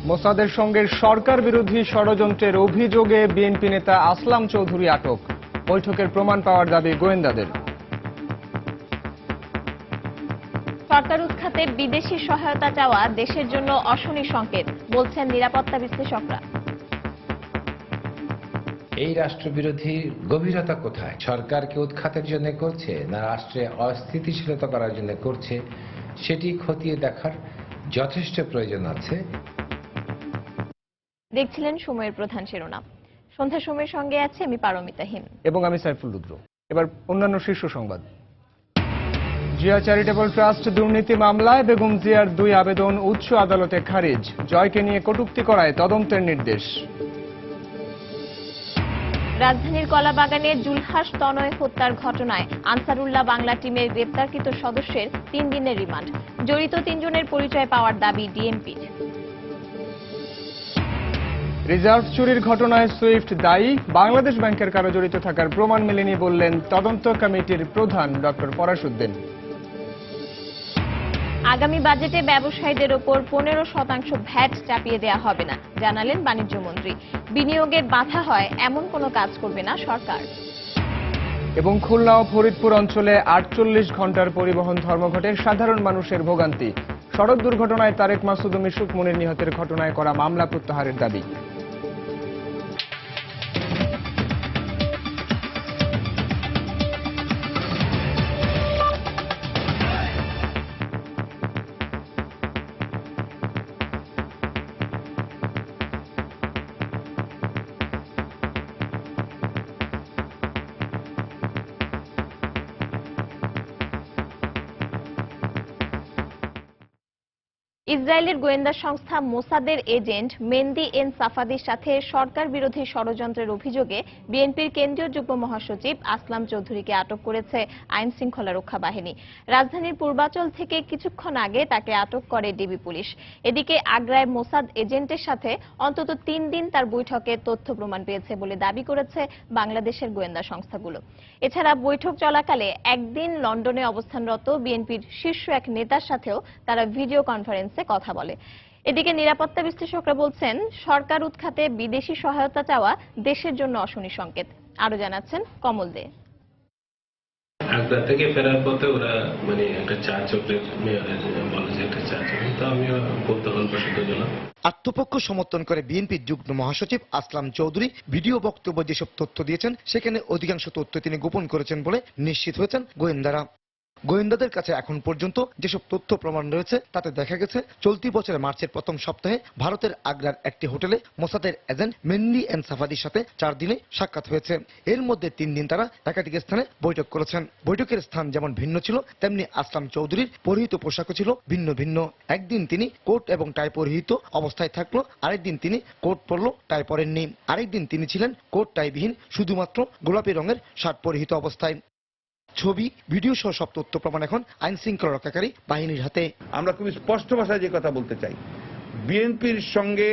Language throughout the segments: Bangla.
মোসাদের সঙ্গে সরকার বিরোধী ষড়যন্ত্রের অভিযোগে বিএনপি নেতা আসলাম চৌধুরী আটক। বৈঠকের প্রমাণ পাওয়ার দাবি গোয়েন্দাদের। সরকার উৎখাতে বিদেশি সহায়তা চাওয়া দেশের জন্য অশনি সংকেত, বলছেন নিরাপত্তা বিশ্লেষকরা। এই রাষ্ট্রবিরোধী গভীরতা কোথায়? সরকারকে উৎখাতের জন্য করছে না রাষ্ট্রে অস্থিতিশীলতা করার জন্য করছে, সেটি খতিয়ে দেখার যথেষ্ট প্রয়োজন আছে। দেখছিলেন সময়ের প্রধান শিরোনাম। সন্ধ্যা সময়ের সঙ্গে আছে আমি পারমিতা হিম এবং আমি সাইফুল রুদ্র। এবার অন্যান্য শীর্ষ সংবাদ। জিয়া চ্যারিটেবল ট্রাস্ট দুর্নীতি মামলায় বেগম জিয়ার 2 আবেদন উচ্চ আদালতে খারিজ। জয়কে নিয়ে কটূক্তি করায় তদন্তের নির্দেশ। রাজধানীর কলাবাগানে জুলহাস তনয় হত্যার ঘটনায় আনসারুল্লাহ বাংলা টিমের গ্রেপ্তারকৃত সদস্যের 3 দিনের রিমান্ড। জড়িত 3 জনের পরিচয় পাওয়ার দাবি ডিএমপির। রিজার্ভ চুরির ঘটনায় সুইফট দায়ী, বাংলাদেশ ব্যাংকের কারো জড়িত থাকার প্রমাণ মেলেনি বললেন তদন্ত কমিটির প্রধান ডক্টর ফরাসউদ্দিন। আগামী বাজেটে ব্যবসায়ীদের ওপর 15% ভ্যাট চাপিয়ে দেওয়া হবে না, জানালেন বাণিজ্য মন্ত্রী। বিনিয়োগে বাধা হয় এমন কোনো কাজ করবে না সরকার। এবং খুলনা ও ফরিদপুর অঞ্চলে 48 ঘন্টার পরিবহন ধর্মঘটে সাধারণ মানুষের ভোগান্তি। সড়ক দুর্ঘটনায় তারেক মাসুদ ও মিশুক মুনির নিহতের ঘটনায় করা মামলা প্রত্যাহারের দাবি। ইসরায়েলের গোয়েন্দা সংস্থা মোসাদের এজেন্ট মেন্দি এন সাফাদির সাথে সরকার বিরোধী ষড়যন্ত্রের অভিযোগে বিএনপির কেন্দ্রীয় যুগ্ম মহাসচিব আসলাম চৌধুরীকে আটক করেছে আইন শৃঙ্খলা রক্ষা বাহিনী। রাজধানীর পূর্বাচল থেকে কিছুক্ষণ আগে তাকে আটক করে ডিবি পুলিশ। এদিকে আগ্রায় মোসাদ এজেন্টের সাথে অন্তত 3 দিন তার বৈঠকে তথ্য প্রমাণ পেয়েছে বলে দাবি করেছে বাংলাদেশের গোয়েন্দা সংস্থাগুলো। এছাড়া বৈঠক চলাকালে একদিন লন্ডনে অবস্থানরত বিএনপির শীর্ষ এক নেতার সাথেও তারা ভিডিও কনফারেন্সে কথা বলে। এদিকে নিরাপত্তা বিশ্লেষকরা বলছেন সরকার উৎখাতে বিদেশি সহায়তা চাওয়া দেশের জন্য অশনি সংকেত। আরো জানাচ্ছেন কমল দে। আগ্রা থেকে ফেরার পথে ওরা একটা চা চকলেট মেয়রের বলে যে একটা চা চকলেট, তো আমিও কৌতূহল বশত গেলাম। আত্মপক্ষ সমর্থন করে বিএনপির যুগ্ম মহাসচিব আসলাম চৌধুরী ভিডিও বক্তব্য যেসব তথ্য দিয়েছেন সেখানে অধিকাংশ তথ্য তিনি গোপন করেছেন বলে নিশ্চিত হয়েছেন গোয়েন্দারা। গোয়েন্দাদের কাছে এখন পর্যন্ত যেসব তথ্য প্রমাণ রয়েছে তাতে দেখা গেছে চলতি বছরের মার্চের প্রথম সপ্তাহে ভারতের আগ্রার একটি হোটেলে মোসাদের এজেন্ট মেন্দি এন সাফাদির সাথে 4 দিনে সাক্ষাৎ হয়েছে। এর মধ্যে 3 দিন তারা একাধিক স্থানে বৈঠক করেছেন। বৈঠকের স্থান যেমন ভিন্ন ছিল তেমনি আসলাম চৌধুরীর পরিহিত পোশাকও ছিল ভিন্ন ভিন্ন। একদিন তিনি কোট এবং টাই পরিহিত অবস্থায় থাকলো, আরেকদিন তিনি কোট পরল টাই পরেননি, আরেকদিন তিনি ছিলেন কোট টাইবিহীন শুধুমাত্র গোলাপি রঙের শার্ট পরিহিত অবস্থায়। ছবি ভিডিও সহ সব তথ্য প্রমাণ এখন আইন শৃঙ্খলা রক্ষাকারী বাহিনীর হাতে। আমরা খুব স্পষ্ট ভাষায় যে কথা বলতে চাই, বিএনপির সঙ্গে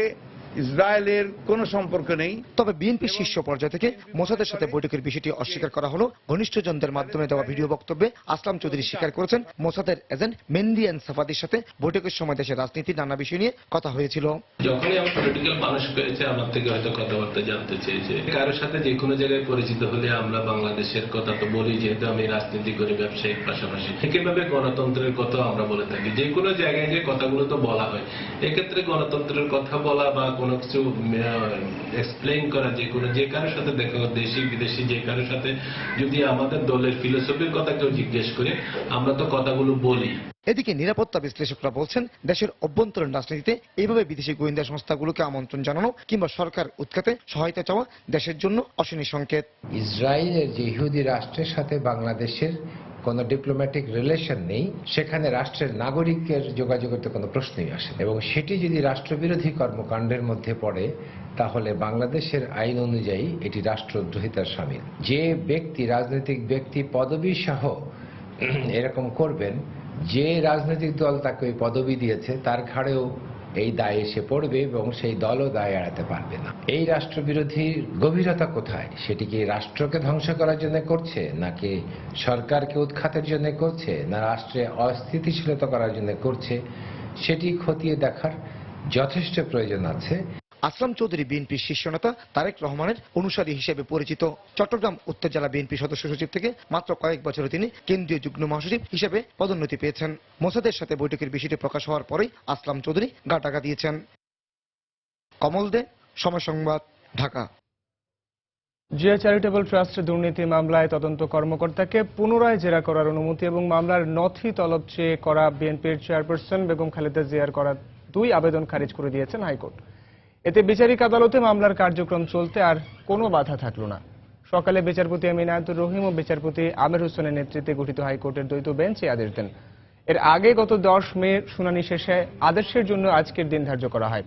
ইসরায়েলের কোনো সম্পর্ক নেই। তবে বিএনপির শীর্ষ পর্যায় থেকে মোসাদের সাথে বৈঠকের বিষয়টি অস্বীকার করা হলো। ঘনিষ্ঠজনদের মাধ্যমে দেওয়া ভিডিও বক্তব্যে আসলাম চৌধুরী স্বীকার করেছেন মোসাদের এজেন্ট মেন্দি এন সাফাদির সাথে বৈঠকের সময় দেশের রাজনীতির নানা বিষয় নিয়ে কথা হয়েছিল। যখনই আমার পলিটিক্যাল মানুষ পেয়েছে আমার থেকে হয়তো কথাবার্তা জানতে চেয়েছে। কারোর সাথে যে কোনো জায়গায় পরিচিত হলে আমরা বাংলাদেশের কথা তো বলি, যেহেতু আমি রাজনীতি করি ব্যবসায়িক পাশাপাশি, একইভাবে গণতন্ত্রের কথা আমরা বলে থাকি। যে কোনো জায়গায় যে কথাগুলো তো বলা হয়, এক্ষেত্রে গণতন্ত্রের কথা বলা বা কোনো কিছু এক্সপ্লেইন করা, যে কারোর সাথে দেখা, দেশি বিদেশি যে কারোর সাথে যদি আমাদের দলের ফিলোসফির কথা কেউ জিজ্ঞেস করে আমরা তো কথাগুলো বলি। এদিকে নিরাপত্তা বিশ্লেষকরা বলছেন দেশের অভ্যন্তরীণ রাজনীতিতে এইভাবে বিদেশি গোয়েন্দা সংস্থাগুলোকে আমন্ত্রণ জানানো কিংবা সরকার উৎখাতে সহায়তা চাওয়া দেশের জন্য অশনি সংকেত। ইসরায়েলের যে ইহুদি রাষ্ট্রের সাথে বাংলাদেশের কোনো ডিপ্লোম্যাটিক রিলেশন নেই, সেখানে রাষ্ট্রের নাগরিকের যোগাযোগের তো কোনো প্রশ্নই আসে, এবং সেটি যদি রাষ্ট্রবিরোধী কর্মকাণ্ডের মধ্যে পড়ে তাহলে বাংলাদেশের আইন অনুযায়ী এটি রাষ্ট্রদ্রোহিতার শামিল। যে ব্যক্তি, রাজনৈতিক ব্যক্তি পদবী সহ এরকম করবেন, যে রাজনৈতিক দল তাকে ওই পদবী দিয়েছে তার ঘাড়েও এই দায় এসে পড়বে এবং সেই দলও দায় এড়াতে পারবে না। এই রাষ্ট্রবিরোধীর গভীরতা কোথায়? সেটি কি রাষ্ট্রকে ধ্বংস করার জন্য করছে, নাকি সরকারকে উৎখাতের জন্য করছে, না রাষ্ট্রে অস্থিতিশীলতা করার জন্য করছে, সেটি খতিয়ে দেখার যথেষ্ট প্রয়োজন আছে। আসলাম চৌধুরী বিএনপির শীর্ষ নেতা তারেক রহমানের অনুসারী হিসেবে পরিচিত। চট্টগ্রাম উত্তর জেলা বিএনপি সদস্য সচিব থেকে মাত্র কয়েক বছরে তিনি কেন্দ্রীয় যুগ্ম মহাসচিব হিসেবে পদোন্নতি পেয়েছেন। মোসাদের সাথে বৈঠকের বিষয়টি প্রকাশ হওয়ার পরেই আসলাম চৌধুরী গা টাকা দিয়েছেন। কমল দে, সময় সংবাদ, ঢাকা। জিয়া চ্যারিটেবল ট্রাস্ট দুর্নীতি মামলায় তদন্ত কর্মকর্তাকে পুনরায় জেরা করার অনুমতি এবং মামলার নথি তলব চেয়ে করা বিএনপির চেয়ারপারসন বেগম খালেদা জিয়ার করা 2 আবেদন খারিজ করে দিয়েছেন হাইকোর্ট। এতে বিচারিক আদালতে মামলার কার্যক্রম চলতে আর কোনো বাধা থাকল না। সকালে বিচারপতি এনায়েতুর রহিম ও বিচারপতি আমির হোসেনের নেতৃত্বে গঠিত হাইকোর্টের দ্বৈত বেঞ্চ এই আদেশ দেন। এর আগে গত 10 মে শুনানি শেষে আদেশের জন্য আজকের দিন ধার্য করা হয়।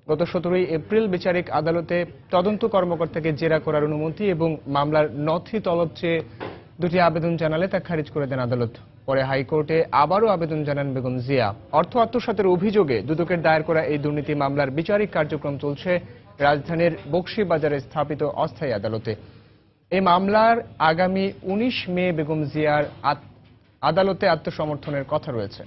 গত 17 এপ্রিল বিচারিক আদালতে তদন্ত কর্মকর্তাকে জেরা করার অনুমতি এবং মামলার নথি তলব চেয়ে 2টি আবেদন জানালে তা খারিজ করে দেন আদালত। পরে হাইকোর্টে আবারও আবেদন জানান বেগম জিয়া। অর্থ আত্মসাতের অভিযোগে দুদকের দায়ের করা এই দুর্নীতি মামলার বিচারিক কার্যক্রম চলছে রাজধানীর বকশীবাজারে স্থাপিত অস্থায়ী আদালতে। এই মামলার আগামী 19 মে বেগম জিয়ার আদালতে আত্মসমর্থনের কথা রয়েছে।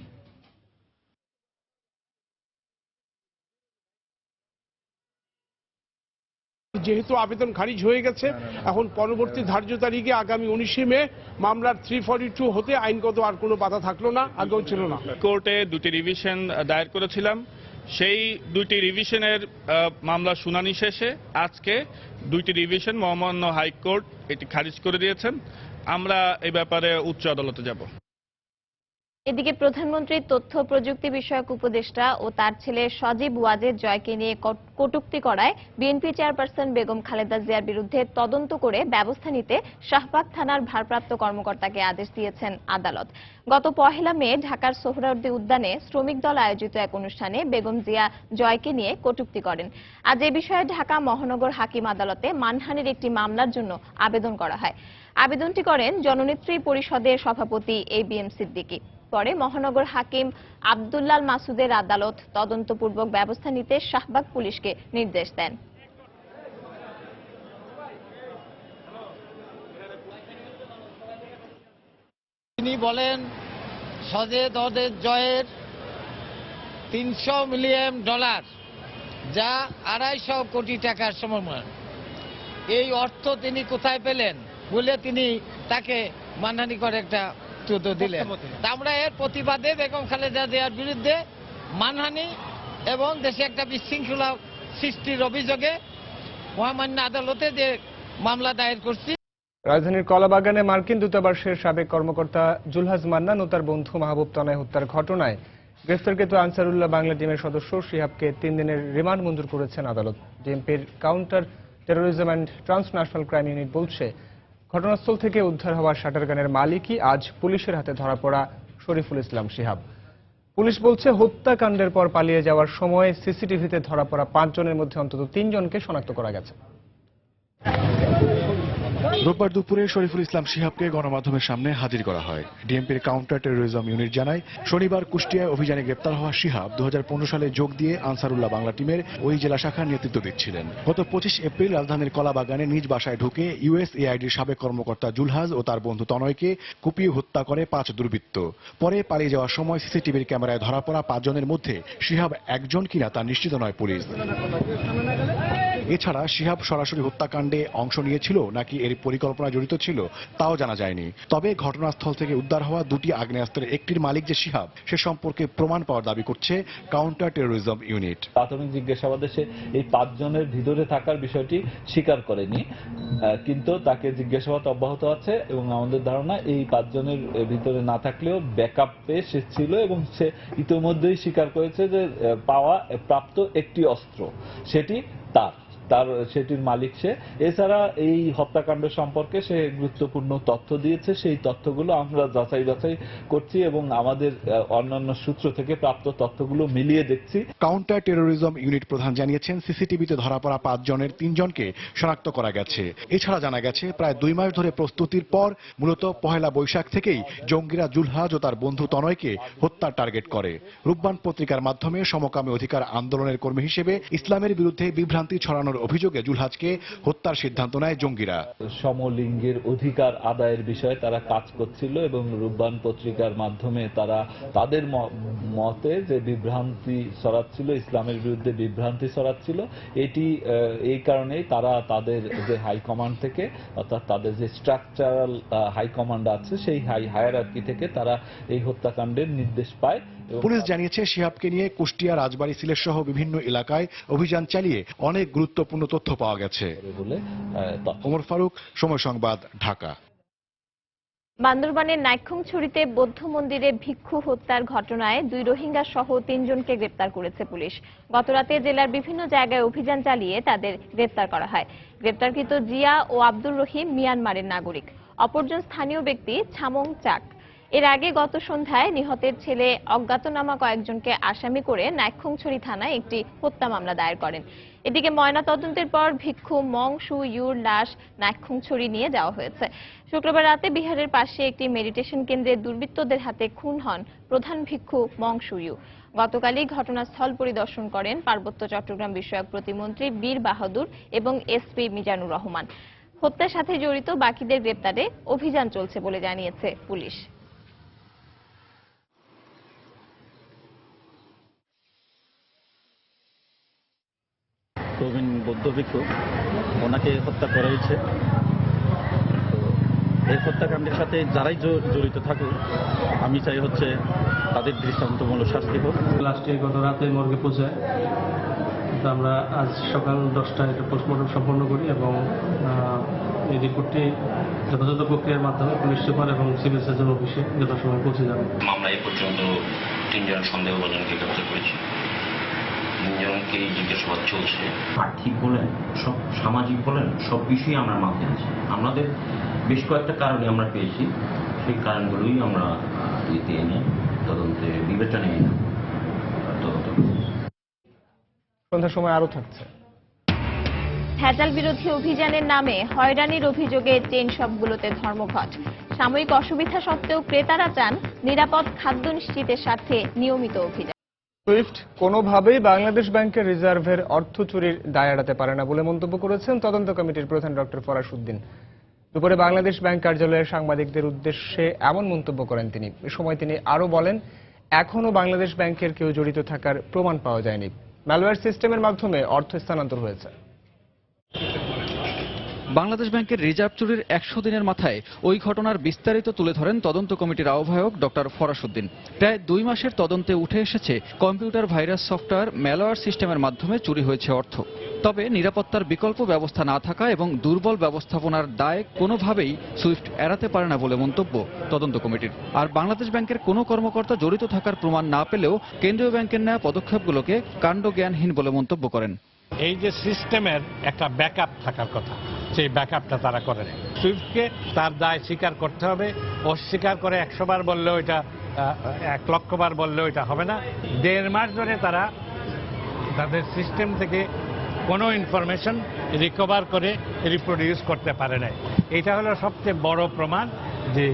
যেহেতু আবেদন খারিজ হয়ে গেছে, এখন পরবর্তী ধার্য তারিখে আগামী 19 মে মামলার 342 হতে আইনগত আর কোনো বাধা থাকলো না, আগেও ছিল না। কোর্টে 2টি রিভিশন দায়ের করেছিলাম। সেই 2টি রিভিশনের মামলা শুনানি শেষে আজকে 2টি রিভিশন মহামান্য হাইকোর্ট এটি খারিজ করে দিয়েছেন। আমরা এই ব্যাপারে উচ্চ আদালতে যাব। এদিকে প্রধানমন্ত্রীর তথ্য প্রযুক্তি বিষয়ক উপদেষ্টা ও তার ছেলে সজীব ওয়াজেদ জয়কে নিয়ে কটূক্তি করায় বিএনপি চেয়ারপারসন বেগম খালেদা জিয়ার বিরুদ্ধে তদন্ত করে ব্যবস্থা নিতে শাহবাগ থানার ভারপ্রাপ্ত কর্মকর্তাকে আদেশ দিয়েছেন আদালত। গত 1 মে ঢাকার সোহরাওয়ার্দী উদ্যানে শ্রমিক দল আয়োজিত এক অনুষ্ঠানে বেগম জিয়া জয়কে নিয়ে কটূক্তি করেন। আজ এ বিষয়ে ঢাকা মহানগর হাকিম আদালতে মানহানির একটি মামলার জন্য আবেদন করা হয়। আবেদনটি করেন জননেত্রী পরিষদের সভাপতি ABM সিদ্দিকী। পরে মহানগর হাকিম আব্দুল্লাল মাসুদের আদালত তদন্তপূর্বক ব্যবস্থা নিতে শাহবাগ পুলিশকে নির্দেশ দেন। তিনি বলেন সজেদ ওয়াজেদ জয়ের $300 মিলিয়ন, যা 250 কোটি টাকার সমমান। এই অর্থ তিনি কোথায় পেলেন বলে তিনি তাকে মানহানি করে একটা দিলেন। আমরা এর প্রতিবাদে বেগম খালেদা জিয়ার বিরুদ্ধে মানহানি এবং দেশে একটা বিশৃঙ্খলা সৃষ্টির অভিযোগে মহামান্য আদালতে যে মামলা দায়ের করছি। রাজধানীর কলাবাগানে মার্কিন দূতাবাসের সাবেক কর্মকর্তা জুলহাজ মান্নান ও তার বন্ধু মাহবুব তনয় হত্যার ঘটনায় গ্রেফতারকৃত আনসারুল্লাহ বাংলা টিমের সদস্য শিহাবকে 3 দিনের রিমান্ড মঞ্জুর করেছেন আদালত। ডিএমপির counter terrorism and transnational crime unit বলছে, ঘটনাস্থল থেকে উদ্ধার হওয়া শাটারগানের মালিকই আজ পুলিশের হাতে ধরা পড়া শরীফুল ইসলাম শিহাব। পুলিশ বলছে, হত্যাকাণ্ডের পর পালিয়ে যাওয়ার সময় সিসিটিভিতে ধরা পড়া 5 জনের মধ্যে অন্তত 3 জনকে শনাক্ত করা গেছে। রোববার দুপুরে শরীফুল ইসলাম শিহাবকে গণমাধ্যমের সামনে হাজির করা হয়। ডিএমপির কাউন্টার টেরোরিজম ইউনিট জানায়, শনিবার কুষ্টিয়ায় অভিযানে গ্রেপ্তার হওয়া শিহাব 2015 সালে যোগ দিয়ে আনসারুল্লাহ বাংলা টিমের ওই জেলা শাখার নেতৃত্ব দিচ্ছিলেন। গত 25 এপ্রিল রাজধানীর কলাবাগানে নিজ বাসায় ঢুকে USAIDর সাবেক কর্মকর্তা জুলহাজ ও তার বন্ধু তনয়কে কুপিয়ে হত্যা করে 5 দুর্বৃত্ত। পরে পালিয়ে যাওয়ার সময় সিসিটিভির ক্যামেরায় ধরা পড়া 5 জনের মধ্যে শিহাব একজন কিনা তা নিশ্চিত নয় পুলিশ। এছাড়া শিহাব সরাসরি হত্যাকাণ্ডে অংশ নিয়েছিল নাকি এর পরিকল্পনা জড়িত ছিল তাও জানা যায়নি। তবে ঘটনাস্থল থেকে উদ্ধার হওয়া 2টি আগ্নেয়াস্ত্রের একটির মালিক যে শিহাব সে সম্পর্কে প্রমাণ পাওয়ার দাবি করছে কাউন্টার টেরোরিজম ইউনিট। প্রাথমিক জিজ্ঞাসাবাদে সে এই 5 জনের ভিতরে থাকার বিষয়টি স্বীকার করেনি, কিন্তু তাকে জিজ্ঞাসাবাদ অব্যাহত আছে এবং আমাদের ধারণা এই 5 জনের ভিতরে না থাকলেও ব্যাকআপ পেয়ে সে ছিল এবং সে ইতিমধ্যেই স্বীকার করেছে যে প্রাপ্ত একটি অস্ত্র সেটি সেটির মালিক সে। এছাড়া এই হত্যাকাণ্ড সম্পর্কে সে গুরুত্বপূর্ণ তথ্য দিয়েছে, সেই তথ্যগুলো আমরা যাচাই বাছাই করছি এবং আমাদের অন্যান্য সূত্র থেকে প্রাপ্ত তথ্যগুলো মিলিয়ে দেখছি। কাউন্টার টেরোরিজম ইউনিট প্রধান জানিয়েছেন, সিসিটিভিতে ধরা পড়া 5 জনের 3 জনকে শনাক্ত করা গেছে। এছাড়া জানা গেছে, প্রায় 2 মাস ধরে প্রস্তুতির পর মূলত 1 বৈশাখ থেকেই জঙ্গিরা জুলহাজ ও তার বন্ধু তনয়কে হত্যার টার্গেট করে। রূপবান পত্রিকার মাধ্যমে সমকামী অধিকার আন্দোলনের কর্মী হিসেবে ইসলামের বিরুদ্ধে বিভ্রান্তি ছড়ানোর পাঠানোর অভিযোগে জুলহাজকে হত্যার সিদ্ধান্ত নেয় জঙ্গিরা। সমলিঙ্গের অধিকার আদায়ের বিষয়ে তারা কাজ করছিল এবং রূপবান পত্রিকার মাধ্যমে তারা তাদের মতে যে বিভ্রান্তি ছড়াচ্ছিল, ইসলামের বিরুদ্ধে বিভ্রান্তি ছড়াচ্ছিল, এটি এই কারণেই তারা তাদের যে হাইকমান্ড থেকে, অর্থাৎ তাদের যে স্ট্রাকচারাল হাইকমান্ড আছে সেই হায়ারার্কি থেকে তারা এই হত্যাকাণ্ডের নির্দেশ পায়। পুলিশ জানিয়েছে শিহাবকে নিয়ে কুষ্টিয়া, রাজবাড়ী, সিলেট সহ বিভিন্ন এলাকায় অভিযান চালিয়ে অনেক গুরুত্বপূর্ণ তথ্য পাওয়া গেছে বলে ওমর ফারুক, সময় সংবাদ, ঢাকা। বান্দরবানের নাইক্ষ্যংছড়িতে বৌদ্ধ মন্দিরে ভিক্ষু হত্যার ঘটনায় 2 রোহিঙ্গা সহ 3 জনকে গ্রেপ্তার করেছে পুলিশ। গতরাতে জেলার বিভিন্ন জায়গায় অভিযান চালিয়ে তাদের গ্রেপ্তার করা হয়। গ্রেপ্তারকৃত জিয়া ও আব্দুর রহিম মিয়ানমারের নাগরিক, অপরজন স্থানীয় ব্যক্তি ছামং চাক। এর আগে গত সন্ধ্যায় নিহতের ছেলে অজ্ঞাতনামা কয়েকজনকে আসামি করে নাইক্ষ্যংছড়ি থানায় একটি হত্যা মামলা দায়ের করেন। এদিকে ময়নাতদন্তের পর ভিক্ষু মং সু ইউর লাশ নাইক্ষ্যংছড়ি নিয়ে যাওয়া হয়েছে। শুক্রবার রাতে বিহারের পাশে একটি মেডিটেশন কেন্দ্রে দুর্বৃত্তদের হাতে খুন হন প্রধান ভিক্ষু মং সু ইউ। গতকালই ঘটনাস্থল পরিদর্শন করেন পার্বত্য চট্টগ্রাম বিষয়ক প্রতিমন্ত্রী বীর বাহাদুর এবং এসপি মিজানুর রহমান। হত্যার সাথে জড়িত বাকিদের গ্রেপ্তারে অভিযান চলছে বলে জানিয়েছে পুলিশ। প্রবীণ বৌদ্ধ ভিক্ষু, ওনাকে হত্যা করা হয়েছে। তো এই হত্যাকাণ্ডের সাথে যারাই জড়িত থাকুক, আমি চাই হচ্ছে তাদের দৃষ্টান্তমূলক শাস্তি হোক। লাস্টে গত রাতে মর্গে পৌঁছায়, তো আমরা আজ সকাল 10টায় এটা পোস্টমর্টম সম্পন্ন করি এবং এই রিপোর্টটি যথাযথ প্রক্রিয়ার মাধ্যমে পুলিশ সুপার এবং সিভিল সার্জন অফিসে যথাসময়ে পৌঁছে যাবে। মামলা এ পর্যন্ত 3 জন সন্দেহভাজনকে গ্রেপ্তার করেছি, 3 জনকেই জিজ্ঞাসাবাদ চলছে। আর্থিক বলেন, সব সামাজিক বলেন, সব বিষয়ে আমরা মাপতে আছি। আমাদের বেশ কয়েকটা কারণে আমরা পেয়েছি, সেই কারণগুলোই আমরা এতে এনে তদন্তে বিবেচনায় এনে তদন্ত। সন্ধ্যার সময় আরো থাকছে। ভেজাল বিরোধী অভিযানের নামে হয়রানির অভিযোগে চেইন শপগুলোতে ধর্মঘট। সাময়িক অসুবিধা সত্ত্বেও ক্রেতারা চান নিরাপদ খাদ্য নিশ্চিতের স্বার্থে নিয়মিত অভিযান। সুইফট কোনোভাবেই বাংলাদেশ ব্যাংকের রিজার্ভের অর্থ চুরির দায় এড়াতে পারে না বলে মন্তব্য করেছেন তদন্ত কমিটির প্রধান ডক্টর ফরাসউদ্দিন। দুপুরে বাংলাদেশ ব্যাংক কার্যালয়ে সাংবাদিকদের উদ্দেশ্যে এমন মন্তব্য করেন তিনি। এ সময় তিনি আরও বলেন, এখনও বাংলাদেশ ব্যাংকের কেউ জড়িত থাকার প্রমাণ পাওয়া যায়নি। ম্যালওয়্যার সিস্টেমের মাধ্যমে অর্থ স্থানান্তর হয়েছে। বাংলাদেশ ব্যাংকের রিজার্ভ চুরির 100 দিনের মাথায় ওই ঘটনার বিস্তারিত তুলে ধরেন তদন্ত কমিটির আহ্বায়ক ডক্টর ফরাসউদ্দিন। প্রায় 2 মাসের তদন্তে উঠে এসেছে কম্পিউটার ভাইরাস সফটওয়্যার ম্যালওয়্যার সিস্টেমের মাধ্যমে চুরি হয়েছে অর্থ। তবে নিরাপত্তার বিকল্প ব্যবস্থা না থাকা এবং দুর্বল ব্যবস্থাপনার দায় কোনোভাবেই সুইফট এড়াতে পারে না বলে মন্তব্য তদন্ত কমিটির। আর বাংলাদেশ ব্যাংকের কোনো কর্মকর্তা জড়িত থাকার প্রমাণ না পেলেও কেন্দ্রীয় ব্যাংকের নেওয়া পদক্ষেপগুলোকে কাণ্ডজ্ঞানহীন বলে মন্তব্য করেন। এই যে সিস্টেমের একটা ব্যাকআপ থাকার কথা, সেই ব্যাকআপটা তারা করে নেয়। সুইফটকে তার দায় স্বীকার করতে হবে। অস্বীকার করে 100 বার বললেও এটা, 1 লক্ষ বার বললেও এটা হবে না। 1.5 মাস ধরে তারা তাদের সিস্টেম থেকে কোনো ইনফরমেশন রিকভার করে রিপ্রোডিউস করতে পারে নাই। এটা হলো সবচেয়ে বড় প্রমাণ যে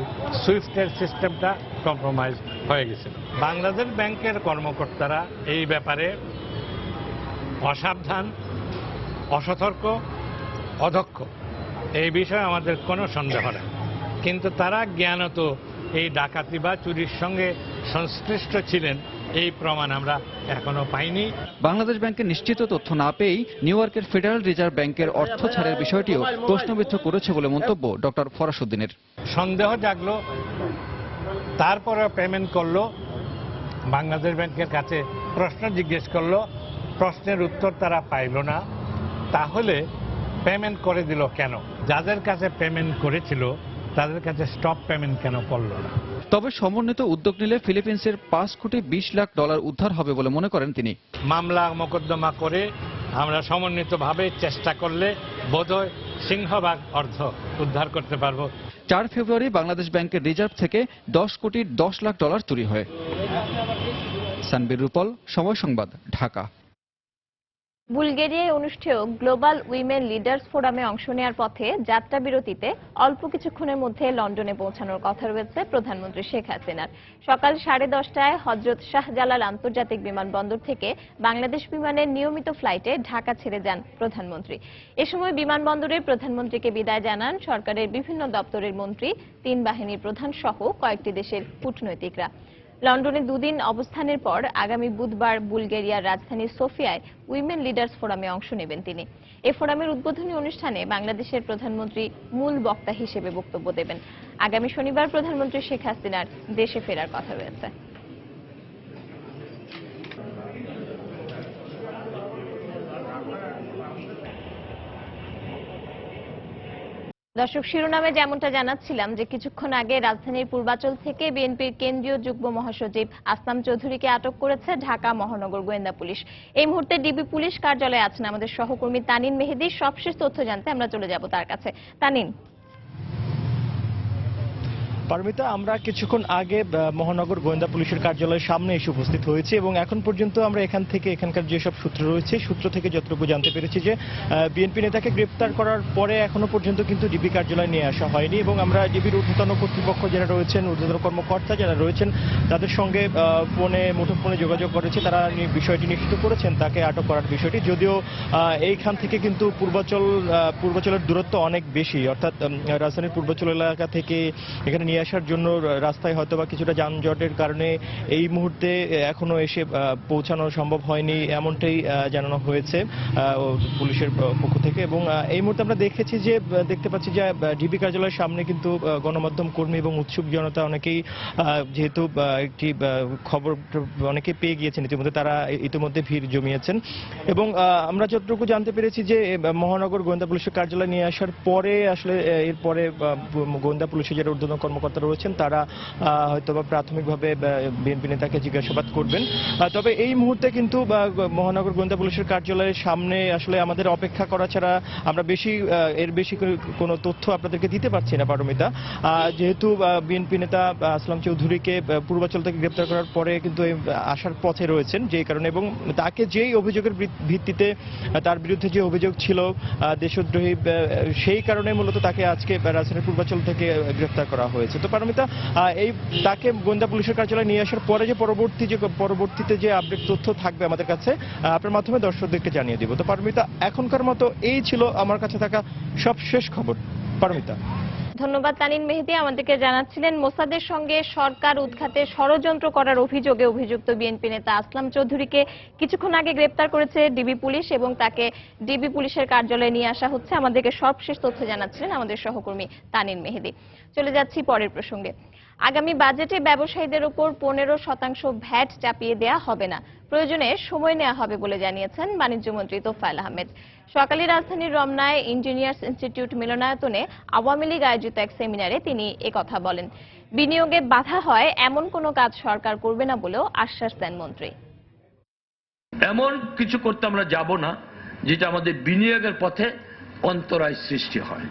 সুইফটের সিস্টেমটা কম্প্রোমাইজ হয়ে গেছিল। বাংলাদেশ ব্যাংকের কর্মকর্তারা এই ব্যাপারে অসাবধান, অসতর্ক, অদক্ষ, এই বিষয়ে আমাদের কোনো সন্দেহ নেই। কিন্তু তারা জ্ঞানত এই ডাকাতি বা চুরির সঙ্গে সংশ্লিষ্ট ছিলেন, এই প্রমাণ আমরা এখনো পাইনি। বাংলাদেশ ব্যাংকের নিশ্চিত তথ্য না পেয়েই নিউ ইয়র্কের ফেডারেল রিজার্ভ ব্যাংকের অর্থ ছাড়ের বিষয়টিও প্রশ্নবিদ্ধ করেছে বলে মন্তব্য ডক্টর ফরাসউদ্দিনের। সন্দেহ জাগলো, তারপরে পেমেন্ট করলো, বাংলাদেশ ব্যাংকের কাছে প্রশ্ন জিজ্ঞেস করলো, প্রশ্নের উত্তর তারা পাইল না, তাহলে পেমেন্ট করে দিল কেন? যাদের কাছে পেমেন্ট করেছিল তাদের কাছে স্টপ পেমেন্ট কেন করলো না? তবে সমন্বিত উদ্যোগ নিলে ফিলিপিন্সের 5 কোটি 20 লাখ ডলার উদ্ধার হবে বলে মনে করেন তিনি। মামলা মোকদ্দমা করে আমরা সমন্বিতভাবে চেষ্টা করলে বোধহয় সিংহভাগ অর্থ উদ্ধার করতে পারবো। 4 ফেব্রুয়ারি বাংলাদেশ ব্যাংকের রিজার্ভ থেকে 10 কোটি 10 লাখ ডলার চুরি হয়। সানবীর রূপল, সময় সংবাদ, ঢাকা। বুলগেরিয়ায় অনুষ্ঠেয় গ্লোবাল উইমেন লিডার্স ফোরামে অংশ নেওয়ার পথে যাত্রা বিরতিতে অল্প কিছুক্ষণের মধ্যে লন্ডনে পৌঁছানোর কথা রয়েছে প্রধানমন্ত্রী শেখ হাসিনার। সকাল 10:30টায় হযরত শাহজালাল আন্তর্জাতিক বিমানবন্দর থেকে বাংলাদেশ বিমানের নিয়মিত ফ্লাইটে ঢাকা ছেড়ে যান প্রধানমন্ত্রী। এ সময় বিমানবন্দরে প্রধানমন্ত্রীকে বিদায় জানান সরকারের বিভিন্ন দপ্তরের মন্ত্রী, 3 বাহিনীর প্রধান সহ কয়েকটি দেশের কূটনৈতিকরা। লন্ডনে দুদিন অবস্থানের পর আগামী বুধবার বুলগেরিয়ার রাজধানী সোফিয়ায় উইমেন লিডার্স ফোরামে অংশ নেবেন তিনি। এ ফোরামের উদ্বোধনী অনুষ্ঠানে বাংলাদেশের প্রধানমন্ত্রী মূল বক্তা হিসেবে বক্তব্য দেবেন। আগামী শনিবার প্রধানমন্ত্রী শেখ হাসিনার দেশে ফেরার কথা রয়েছে। দর্শক, শিরোনামে যেমনটা জানাচ্ছিলাম যে কিছুক্ষণ আগে রাজধানীর পূর্বাচল থেকে বিএনপির কেন্দ্রীয় যুগ্ম মহাসচিব আসলাম চৌধুরীকে আটক করেছে ঢাকা মহানগর গোয়েন্দা পুলিশ। এই মুহূর্তে ডিবি পুলিশ কার্যালয়ে আছেন আমাদের সহকর্মী তানিন মেহেদী। সবশেষ তথ্য জানতে আমরা চলে যাব তার কাছে। তানিন। পারমিতা, আমরা কিছুক্ষণ আগে মহানগর গোয়েন্দা পুলিশের কার্যালয়ের সামনে এসে উপস্থিত হয়েছি এবং এখন পর্যন্ত আমরা এখানকার যেসব সূত্র রয়েছে সূত্র থেকে যতটুকু জানতে পেরেছি যে বিএনপি নেতাকে গ্রেপ্তার করার পরে এখনো পর্যন্ত কিন্তু ডিবি কার্যালয়ে নিয়ে আসা হয়নি এবং আমরা ডিবির ঊর্ধ্বতন কর্তৃপক্ষ যারা রয়েছেন, ঊর্ধ্বতন কর্মকর্তা যারা রয়েছেন তাদের সঙ্গে মুঠোফোনে যোগাযোগ করেছে। তারা বিষয়টি নিশ্চিত করেছেন তাকে আটক করার বিষয়টি, যদিও এইখান থেকে কিন্তু পূর্বাচলের দূরত্ব অনেক বেশি, অর্থাৎ রাজধানীর পূর্বাচল এলাকা থেকে এখানে নিয়ে আসার জন্য রাস্তায় হয়তোবা কিছুটা যানজটের কারণে এই মুহূর্তে এখনো এসে পৌঁছানো সম্ভব হয়নি, এমনটাই জানানো হয়েছে পুলিশের পক্ষ থেকে। এবং এই মুহূর্তে আমরা দেখতে পাচ্ছি যে ডিবি কার্যালয়ের সামনে কিন্তু গণমাধ্যম কর্মী এবং উৎসুক জনতা অনেকেই, যেহেতু একটি খবর অনেকে পেয়ে গিয়েছেন ইতিমধ্যে, তারা ইতিমধ্যে ভিড় জমিয়েছেন। এবং আমরা যতটুকু জানতে পেরেছি যে মহানগর গোয়েন্দা পুলিশের কার্যালয়ে নিয়ে আসার পরে আসলে এরপরে গোয়েন্দা পুলিশের যারা ঊর্ধ্বতন কর্মকর্তা রয়েছেন তারা হয়তোবা প্রাথমিকভাবে বিএনপি নেতাকে জিজ্ঞাসাবাদ করবেন। তবে এই মুহূর্তে কিন্তু মহানগর গোয়েন্দা পুলিশের কার্যালয়ের সামনে আসলে আমাদের অপেক্ষা করা ছাড়া আমরা এর বেশি কোনো তথ্য আপনাদেরকে দিতে পারছি না পারমিতা, যেহেতু বিএনপি নেতা আসলাম চৌধুরীকে পূর্বাচল থেকে গ্রেপ্তার করার পরে কিন্তু আসার পথে রয়েছেন, যেই কারণে এবং তাকে যেই অভিযোগের ভিত্তিতে তার বিরুদ্ধে যে অভিযোগ ছিল দেশদ্রোহী, সেই কারণে মূলত তাকে আজকে রাজধানীর পূর্বাচল থেকে গ্রেপ্তার করা হয়েছে। তো পারমিতা, তাকে গোয়েন্দা পুলিশের কার্যালয়ে নিয়ে আসার পরে যে পরবর্তীতে যে আপডেট তথ্য থাকবে আমাদের কাছে আপনার মাধ্যমে দর্শকদেরকে জানিয়ে দিব। তো পারমিতা, এখনকার মতো এই ছিল আমার কাছে থাকা সব শেষ খবর। পারমিতা। ধন্যবাদ তানিন মেহেদী, আমাদেরকে জানাচ্ছিলেন মোসাদের সঙ্গে সরকার উৎখাতে ষড়যন্ত্র করার অভিযোগে অভিযুক্ত বিএনপি নেতা আসলাম চৌধুরীকে কিছুক্ষণ আগে গ্রেপ্তার করেছে ডিবি পুলিশ এবং তাকে ডিবি পুলিশের কার্যালয়ে নিয়ে আসা হচ্ছে। আমাদেরকে সবশেষ তথ্য জানাচ্ছিলেন আমাদের সহকর্মী তানিন মেহেদী। চলে যাচ্ছি পরের প্রসঙ্গে। আগামী বাজেটে ব্যবসায়ীদের উপর 15% ভ্যাট চাপিয়ে দেয়া হবে না, প্রয়োজনে সময় নেওয়া হবে বলে জানিয়েছেন বাণিজ্যমন্ত্রী তোফায়েল আহমেদ। সকালে রাজধানীর রমনায় ইঞ্জিনিয়ার্স ইনস্টিটিউট মিলনায়তনে আওয়ামী লীগ আয়োজিত এক সেমিনারে তিনি একথা বলেন। বিনিয়োগে বাধা হয় এমন কোনো কাজ সরকার করবে না বলেও আশ্বাস দেন মন্ত্রী। এমন কিছু করতে আমরা যাব না যেটা আমাদের বিনিয়োগের পথে অন্তরায় সৃষ্টি হয়,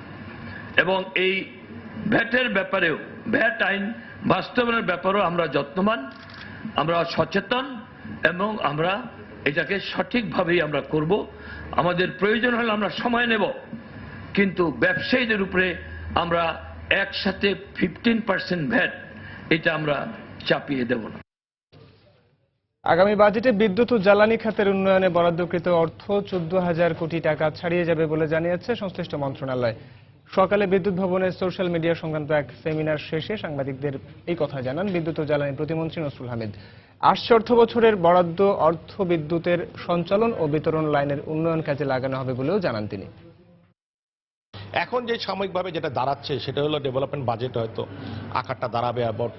এবং এই ভ্যাটের ব্যাপারেও, ভ্যাট আইন বাস্তবায়নের ব্যাপারেও আমরা যত্নবান, আমরা সচেতন এবং আমরা এটাকে সঠিকভাবেই আমরা করব। আমাদের প্রয়োজন হলে আমরা সময় নেব, কিন্তু ব্যবসায়ীদের উপরে আমরা একসাথে 15% ভ্যাট এটা আমরা চাপিয়ে দেব না। আগামী বাজেটে বিদ্যুৎ ও জ্বালানি খাতের উন্নয়নে বরাদ্দকৃত অর্থ 14,000 কোটি টাকা ছাড়িয়ে যাবে বলে জানিয়েছে সংশ্লিষ্ট মন্ত্রণালয়। সকালে বিদ্যুৎ ভবনের সোশ্যাল মিডিয়া সংক্রান্ত এক সেমিনার শেষে সাংবাদিকদের এই কথা জানান বিদ্যুৎ ও জ্বালানি প্রতিমন্ত্রী নসরুল হামিদ। আসছে অর্থ বছরের বরাদ্দ অর্থ বিদ্যুতের সঞ্চালন ও বিতরণ লাইনের উন্নয়ন কাজে লাগানো হবে বলেও জানান তিনি। এখন যে সাময়িকভাবে যেটা দাঁড়াচ্ছে সেটা হলো ডেভেলপমেন্ট বাজেট হয়তো আকারটা দাঁড়াবে আবার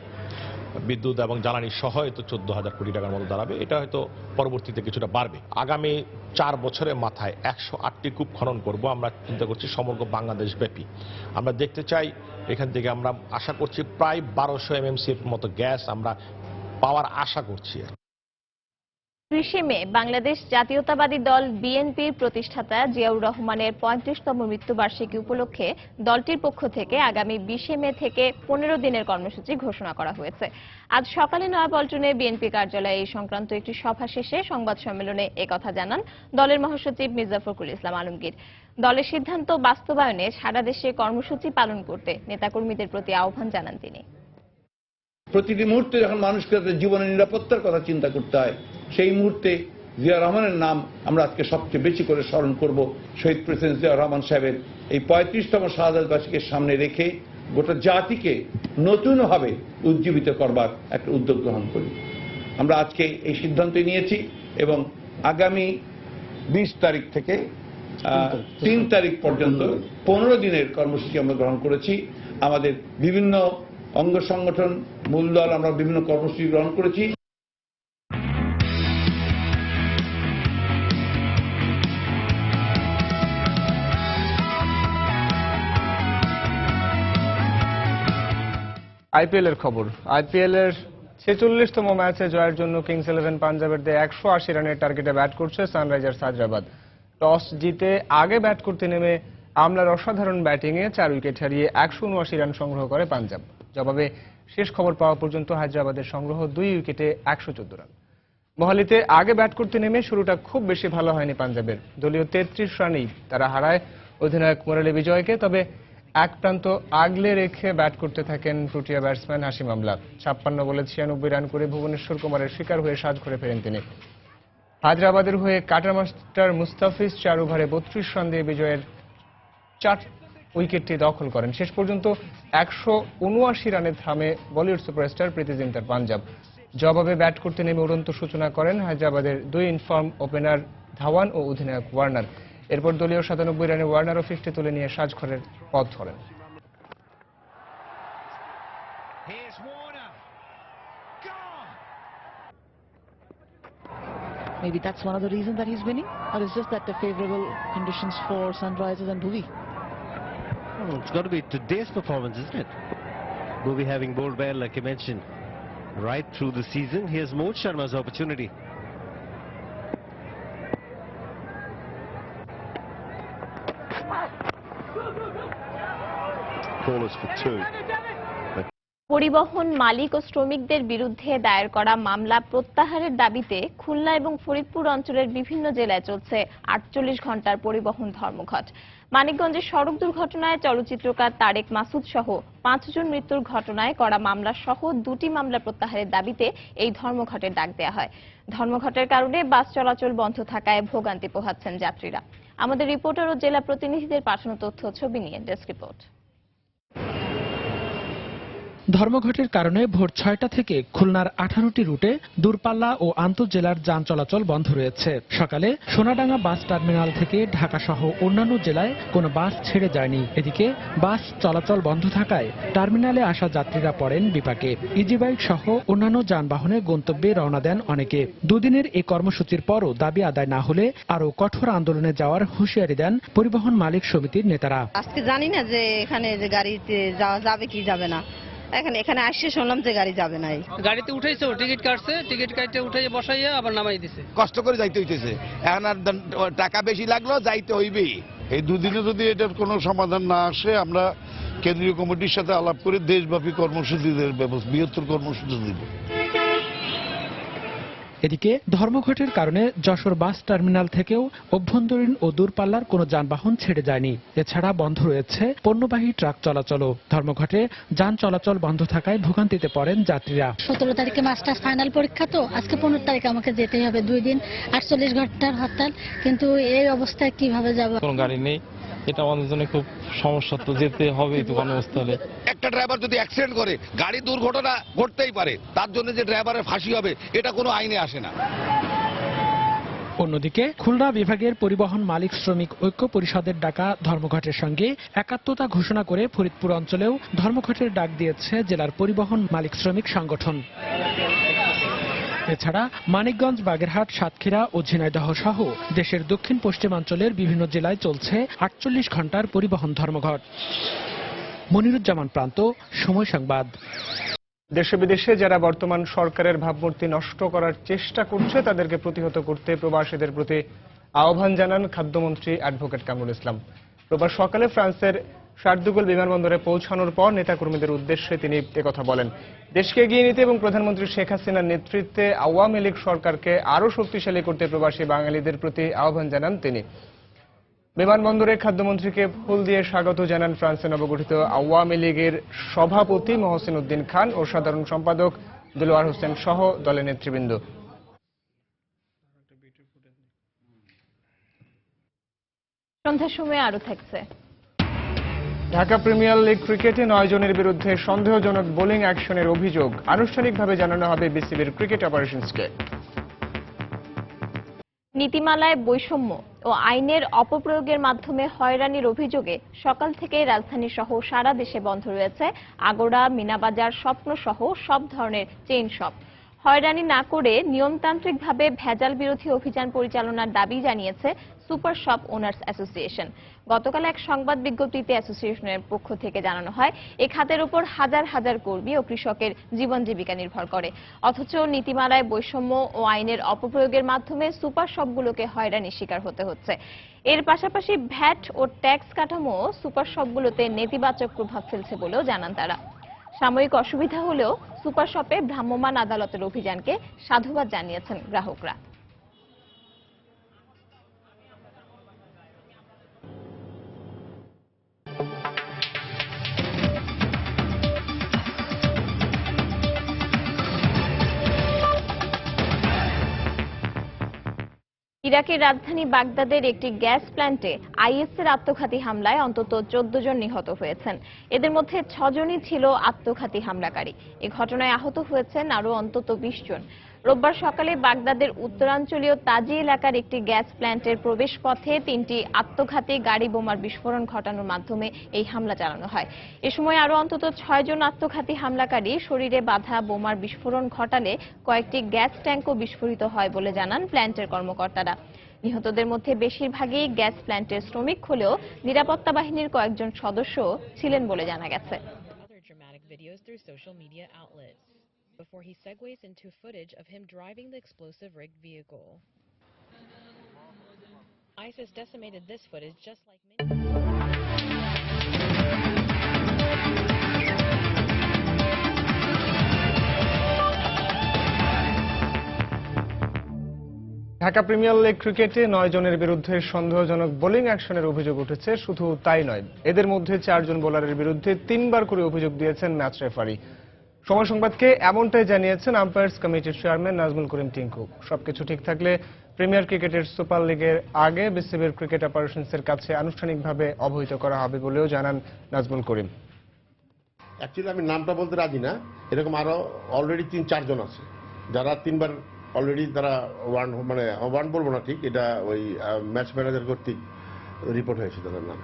বিদ্যুৎ এবং জ্বালানি সহ হয়তো 14,000 কোটি টাকার মতো দাঁড়াবে, এটা হয়তো পরবর্তীতে কিছুটা বাড়বে। আগামী 4 বছরের মাথায় 108টি কূপ খনন করব আমরা চিন্তা করছি সমগ্র বাংলাদেশ ব্যাপী। আমরা দেখতে চাই এখান থেকে আমরা আশা করছি প্রায় 1200 MMC মতো গ্যাস আমরা পাওয়ার আশা করছি। 30 মে বাংলাদেশ জাতীয়তাবাদী দল বিএনপির প্রতিষ্ঠাতা জিয়াউর রহমানের 35তম মৃত্যুবার্ষিকী উপলক্ষে দলটির পক্ষ থেকে আগামী 20 মে থেকে 15 দিনের কর্মসূচি ঘোষণা করা হয়েছে। আজ সকালে নয়াপল্টনে বিএনপি কার্যালয়ে এই সংক্রান্ত একটি সভা শেষে সংবাদ সম্মেলনে একথা জানান দলের মহাসচিব মির্জা ফখরুল ইসলাম আলমগীর। দলের সিদ্ধান্ত বাস্তবায়নে সারা দেশে কর্মসূচি পালন করতে নেতাকর্মীদের প্রতি আহ্বান জানান তিনি। প্রতিটি মুহূর্তে যখন মানুষকে তাদের জীবনের নিরাপত্তার কথা চিন্তা করতে হয়, সেই মুহূর্তে জিয়া রহমানের নাম আমরা আজকে সবচেয়ে বেশি করে স্মরণ করব। শহীদ প্রেসিডেন্ট জিয়া রহমান সাহেবের এই 35তম শাহাদাত বার্ষিকীকে সামনে রেখে গোটা জাতিকে নতুনভাবে উজ্জীবিত করবার একটা উদ্যোগ গ্রহণ করি। আমরা আজকে এই সিদ্ধান্ত নিয়েছি এবং আগামী 20 তারিখ থেকে 3 তারিখ পর্যন্ত 15 দিনের কর্মসূচি আমরা গ্রহণ করেছি। আমাদের বিভিন্ন অঙ্গ সংগঠন, মূল দল আমরা বিভিন্ন কর্মসূচি গ্রহণ করেছি। আইপিএল এর খবর। আইপিএল এর 46তম ম্যাচে জয়ের জন্য কিংস 11 পাঞ্জাবের 180 রানের টার্গেটে ব্যাট করছে সানরাইজার্স হায়দ্রাবাদ। টস জিতে আগে ব্যাট করতে নেমে আমলার অসাধারণ ব্যাটিংয়ে 4 উইকেট হারিয়ে 179 রান সংগ্রহ করে পাঞ্জাব। জবাবে শেষ খবর পাওয়া পর্যন্ত হায়দ্রাবাদের সংগ্রহ 2 উইকেটে 114 রান। মোহালিতে আগে ব্যাট করতে নেমে শুরুটা খুব বেশি ভালো হয়নি পাঞ্জাবের। দলীয় 33 রানেই তারা হারায় অধিনায়ক মুরালি বিজয়কে। তবে এক প্রান্ত আগলে রেখে ব্যাট করতে থাকেন প্রোটিয়া ব্যাটসম্যান হাশিম আমলা। 56 বলে 96 রান করে ভুবনেশ্বর কুমারের শিকার হয়ে সাজঘরে ফেরেন তিনি। হায়দ্রাবাদের হয়ে কাটার মাস্টার মুস্তাফিজ 4 ওভারে 32 রান দিয়ে বিজয়ের 4 উইকেটটি দখল করেন। শেষ পর্যন্ত 179 রানে থামে বলিউড সুপারস্টার প্রীতি জিন্টার পাঞ্জাব। জবাবে ব্যাট করতে নেমে উড়ন্ত সূচনা করেন হায়দ্রাবাদের 2 ইনফর্ম ওপেনার ধাওয়ান ও অধিনায়ক ওয়ার্নার। এরপর দলীয় 97 রানে ওয়ার্নারও 50 তুলে নিয়ে সাজঘরের পথ ধরেন। Maybe that's one of the reasons that he's winning, or is just that the favorable conditions for Sunrisers and Bhuvi? Oh, it's got to be today's performance, isn't it? Bhuvi having bowled well, like you mentioned, right through the season. Here's Mohit Sharma's opportunity. Bowlers for 2. পরিবহন মালিক ও শ্রমিকদের বিরুদ্ধে দায়ের করা মামলা প্রত্যাহারের দাবিতে খুলনা এবং ফরিদপুর অঞ্চলের বিভিন্ন জেলায় চলছে 48 ঘন্টার পরিবহন ধর্মঘট। মানিকগঞ্জের সড়ক দুর্ঘটনায় চলচ্চিত্রকার তারেক মাসুদ সহ 5 জন মৃত্যুর ঘটনায় করা মামলা সহ 2টি মামলা প্রত্যাহারের দাবিতে এই ধর্মঘটের ডাক দেওয়া হয়। ধর্মঘটের কারণে বাস চলাচল বন্ধ থাকায় ভোগান্তি পোহাচ্ছেন যাত্রীরা। আমাদের রিপোর্টার ও জেলা প্রতিনিধিদের পাঠানো তথ্য ছবি নিয়ে ডেস্ক রিপোর্ট। ধর্মঘটের কারণে ভোর 6টা থেকে খুলনার 18টি রুটে দূরপাল্লা ও আন্তঃজেলার যান চলাচল বন্ধ রয়েছে। সকালে সোনাডাঙ্গা বাস টার্মিনাল থেকে ঢাকা সহ অন্যান্য জেলায় কোনো বাস ছেড়ে যায়নি। এদিকে বাস চলাচল বন্ধ থাকায় টার্মিনালে আসা যাত্রীরা পড়েন বিপাকে। ইজি বাইক সহ অন্যান্য যানবাহনে গন্তব্যে রওনা দেন অনেকে। দুদিনের এই কর্মসূচির পরও দাবি আদায় না হলে আরও কঠোর আন্দোলনে যাওয়ার হুঁশিয়ারি দেন পরিবহন মালিক সমিতির নেতারা। আজকে জানি না যে এখানে যে গাড়িতে যাওয়া যাবে কি যাবে না। এখানে আসছে শুনলাম যে গাড়ি যাবে না। গাড়িতে উঠেছে, টিকিট কাটছে, টিকিট কাটতে উঠে বসাইয়া আবার নামাই দিছে। কষ্ট করে যাইতে হইতেছে, এখন আর টাকা বেশি লাগলো যাইতে হইবেই। এই দুদিনে যদি এটার কোনো সমাধান না আসে, আমরা কেন্দ্রীয় কমিটির সাথে আলাপ করে দেশব্যাপী কর্মসূচিদের বৃহত্তর কর্মসূচি দিব। এদিকে ধর্মঘটের কারণে যশোর বাস টার্মিনাল থেকেও অভ্যন্তরীণ ও দূরপাল্লার কোনো যানবাহন ছেড়ে যায়নি। এছাড়া বন্ধ রয়েছে পণ্যবাহী ট্রাক চলাচলও। ধর্মঘটে যান চলাচল বন্ধ থাকায় ভোগান্তিতে পড়েন যাত্রীরা। 17 তারিখে মাস্টার্স ফাইনাল পরীক্ষা, তো আজকে 15 তারিখে আমাকে যেতে হবে। 2 দিন 48 ঘন্টার হরতাল, কিন্তু এই অবস্থায় কিভাবে যাব? কোনো গাড়ি নেই, এটা আমাদের জন্য খুব সমস্যা। তো যেতে হবে তো কোনো অবস্থা হলে। একটা ড্রাইভার যদি অ্যাক্সিডেন্ট করে, গাড়ি দুর্ঘটনা ঘটতেই পারে, তার জন্য যে ড্রাইভারের ফাঁসি হবে এটা কোনো আইনে আসে না। অন্যদিকে খুলনা বিভাগের পরিবহন মালিক শ্রমিক ঐক্য পরিষদের ডাকা ধর্মঘটের সঙ্গে একাত্মতা ঘোষণা করে ফরিদপুর অঞ্চলেও ধর্মঘটের ডাক দিয়েছে জেলার পরিবহন মালিক শ্রমিক সংগঠন। এছাড়া মানিকগঞ্জ, বাগেরহাট, সাতক্ষীরা ও ঝিনাইদহ সহ দেশের দক্ষিণ পশ্চিমাঞ্চলের বিভিন্ন জেলায় চলছে 48 ঘন্টার পরিবহন ধর্মঘট। মনিরুজ্জামান প্রান্ত, সময় সংবাদ। দেশে বিদেশে যারা বর্তমান সরকারের ভাবমূর্তি নষ্ট করার চেষ্টা করছে তাদেরকে প্রতিহত করতে প্রবাসীদের প্রতি আহ্বান জানান খাদ্যমন্ত্রী অ্যাডভোকেট কামরুল ইসলাম। রোববার সকালে ফ্রান্সের শার্দুগোল বিমানবন্দরে পৌঁছানোর পর নেতাকর্মীদের উদ্দেশ্যে তিনি একথা বলেন। দেশকে এগিয়ে নিতে এবং প্রধানমন্ত্রী শেখ হাসিনার নেতৃত্বে আওয়ামী লীগ সরকারকে আরও শক্তিশালী করতে প্রবাসী বাঙালিদের প্রতি আহ্বান জানান তিনি। বিমানবন্দরে খাদ্যমন্ত্রীকে ফুল দিয়ে স্বাগত জানান ফ্রান্সে নবগঠিত আওয়ামী লীগের সভাপতি মহসিন উদ্দিন খান ও সাধারণ সম্পাদক দিলওয়ার হোসেন সহ দলের নেতৃবৃন্দ। সন্ধ্যার সময় আরো থাকছে। ঢাকা প্রিমিয়ার লিগ ক্রিকেটে 9 জনের বিরুদ্ধে সন্দেহজনক বোলিং অ্যাকশনের অভিযোগ আনুষ্ঠানিকভাবে জানানো হবে বিসিবির ক্রিকেট অপারেশনসকে। নীতিমালায় বৈষম্য ও আইনের অপপ্রয়োগের মাধ্যমে হয়রানির অভিযোগে সকাল থেকে রাজধানী সহ সারা দেশে বন্ধ রয়েছে আগোড়া, মিনাবাজার, স্বপ্ন সহ সব ধরনের চেইন শপ। হয়রানি না করে নিয়মতান্ত্রিকভাবে ভেজাল বিরোধী অভিযান পরিচালনার দাবি জানিয়েছে সুপার শপ ওনার্স অ্যাসোসিয়েশন। গতকাল এক সংবাদ বিজ্ঞপ্তিতে অ্যাসোসিয়েশনের পক্ষ থেকে জানানো হয়, এই খাতের উপর হাজার হাজার কর্মী ও কৃষকের জীবন জীবিকা নির্ভর করে। অথচ নীতিমালায় বৈষম্য ও আইনের অপপ্রয়োগের মাধ্যমে সুপার শপগুলোকে হয়রানির শিকার হতে হচ্ছে। এর পাশাপাশি ভ্যাট ও ট্যাক্স কাঠামো সুপার শপগুলোতে নেতিবাচক প্রভাব ফেলছে বলেও জানান তারা। সাময়িক অসুবিধা হলেও সুপার শপে ভ্রাম্যমাণ আদালতের অভিযানকে সাধুবাদ জানিয়েছেন গ্রাহকরা। ইরাকের রাজধানী বাগদাদের একটি গ্যাস প্ল্যান্টে আইএসের আত্মঘাতী হামলায় অন্তত 14 জন নিহত হয়েছেন। এদের মধ্যে 6 জনই ছিল আত্মঘাতী হামলাকারী। এ ঘটনায় আহত হয়েছেন আরও অন্তত 20 জন। রোববার সকালে বাগদাদের উত্তরাঞ্চলীয় তাজি এলাকার একটি গ্যাস প্ল্যান্টের প্রবেশপথে 3টি আত্মঘাতী গাড়ি বোমার বিস্ফোরণ ঘটানোর মাধ্যমে এই হামলা চালানো হয়। এ সময় আরও অন্তত 6 জন আত্মঘাতী হামলাকারী শরীরে বাঁধা বোমার বিস্ফোরণ ঘটালে কয়েকটি গ্যাস ট্যাঙ্কও বিস্ফোরিত হয় বলে জানান প্ল্যান্টের কর্মকর্তারা। নিহতদের মধ্যে বেশিরভাগই গ্যাস প্ল্যান্টের শ্রমিক হলেও নিরাপত্তা বাহিনীর কয়েকজন সদস্য ছিলেন বলে জানা গেছে। Before he segues into footage of him driving the explosive rigged vehicle. ISIS decimated this footage just like Dhaka premier league ক্রিকেটে 9 জনের বিরুদ্ধে সন্দেহজনক বোলিং অ্যাকশনের অভিযোগ উঠেছে। শুধু তাই নয়, এদের মধ্যে 4 জন বোলারের বিরুদ্ধে 3 বার করে অভিযোগ দিয়েছেন ম্যাচ রেফারি। সময় সংবাদকে এমনটাই জানিয়েছেন আম্পায়ার্স কমিটির চেয়ারম্যান নাজমুল করিম টিঙ্কু। সবকিছু ঠিক থাকলে প্রিমিয়ার ক্রিকেটের সুপার লিগের আগে বিসিবির ক্রিকেট অপারেশনসের কাছে আনুষ্ঠানিকভাবে অবহিত করা হবে বলেও জানান নাজমুল করিম। অ্যাকচুয়ালি আমি নামটা বলতে রাজি না, এরকম আরো অলরেডি 3-4 জন আছে যারা 3 বার অলরেডি তারা ওয়ান বলবো না ঠিক, এটা ওই ম্যাচ ম্যানেজার কর্তৃক রিপোর্ট হয়েছে তাদের নাম।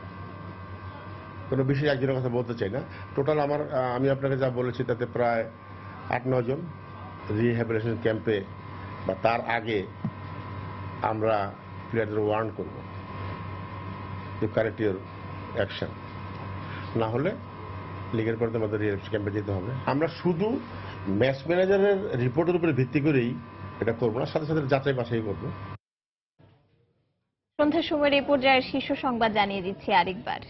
কোনো বিশেষ একজনের কথা বলতে চাই না। টোটাল আমি আপনাকে যা বলেছি তাতে প্রায় 8-9 জন রিহ্যাবিলিটেশন ক্যাম্পে বা তার আগে আমরা প্লেয়ারদের ওয়ার্ন করব টু কারেক্ট ইউর অ্যাকশন, না হলে লিগের পরে আমাদের রিহ্যাবিলিটেশন ক্যাম্পে যেতে হবে। আমরা শুধু ম্যাচ ম্যানেজারের রিপোর্টের উপরে ভিত্তি করেই এটা করবো না, সাথে সাথে যাচাই বাছাই করবো। সন্ধ্যার সময়ের এই পর্যায়ের শীর্ষ সংবাদ জানিয়ে দিচ্ছি আরেকবার।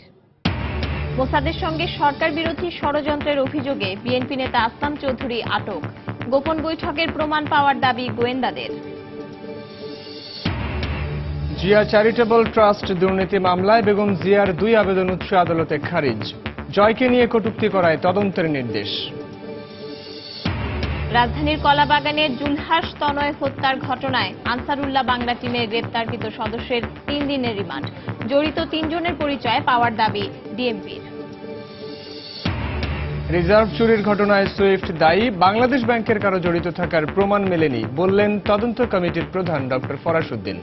মোসাদের সঙ্গে সরকার বিরোধী ষড়যন্ত্রের অভিযোগে বিএনপি নেতা আসলাম চৌধুরী আটক। গোপন বৈঠকের প্রমাণ পাওয়ার দাবি গোয়েন্দাদের। জিয়া চ্যারিটেবল ট্রাস্ট দুর্নীতি মামলায় বেগম জিয়ার 2 আবেদন উচ্চ আদালতে খারিজ। জয়কে নিয়ে কটূক্তি করায় তদন্তের নির্দেশ। রাজধানীর কলাবাগানের জুলহাস তনয় হত্যার ঘটনায় আনসারুল্লাহ বাংলা টিমের গ্রেপ্তারকৃত সদস্যের 3 দিনের রিমান্ড। জড়িত 3 জনের পরিচয় পাওয়ার দাবি ডিএমপির। রিজার্ভ চুরির ঘটনায় সুইফট দায়ী, বাংলাদেশ ব্যাংকের কারো জড়িত থাকার প্রমাণ মেলেনি বললেন তদন্ত কমিটির প্রধান ডক্টর ফরাসউদ্দিন।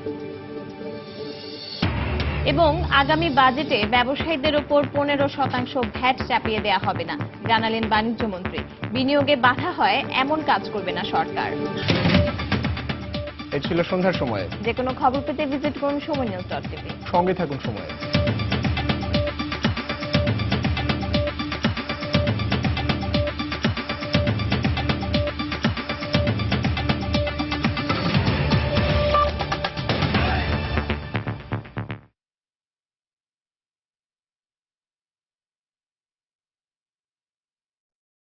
এবং আগামী বাজেটে ব্যবসায়ীদের উপর 15% ভ্যাট চাপিয়ে দেওয়া হবে না, জানালেন বাণিজ্যমন্ত্রী। বিনিয়োগে বাধা হয় এমন কাজ করবে না সরকার। এই ছিল সন্ধ্যার সময়। যে কোনো খবর পেতে ভিজিট করুন সময়নিউজ.টিভি। সঙ্গে থাকুন সময়।